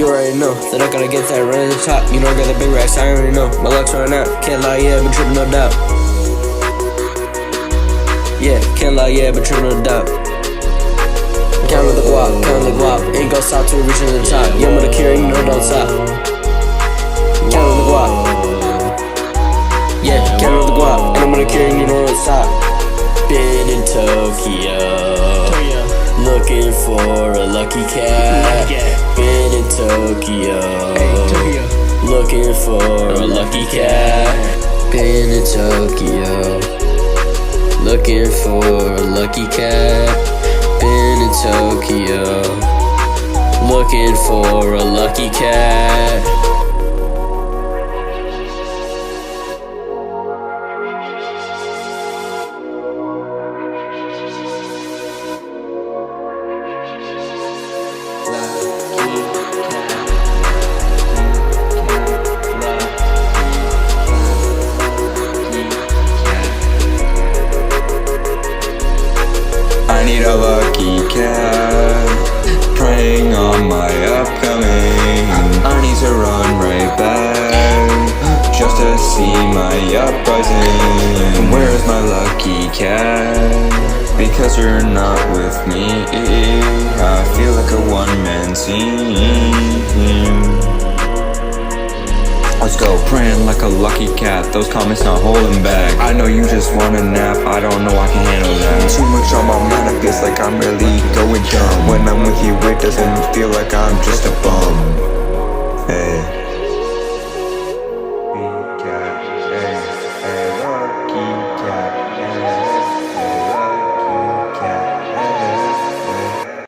You already know that I gotta get that run to the top. You know I got the big racks, I already know. My luck's running out, can't lie, yeah, but tripping no doubt. Yeah, can't lie, yeah, but tripping no doubt. Count the guap, count the guap. Ain't gon' stop till we reach to the top. Yeah, I'm gonna carry, you know, don't stop. Count the guap. Yeah, count the guap. And I'm gonna carry, you know, don't stop. Been in Tokyo, looking for a lucky cat. Been in Tokyo, looking for a lucky cat. Been in Tokyo, looking for a lucky cat. Been in Tokyo, looking for a lucky cat. I need a lucky cat, praying on my upcoming. I need to run right back, just to see my uprising. Where's my lucky cat? Because you're not with me, I feel like a one-man team. Let's go, praying like a lucky cat, those comments not holding back. I know you just want a nap, I don't know I can handle that. Too much on my mind, I feels like I'm really going dumb. When I'm with you, it doesn't feel like I'm just a bum. Hey.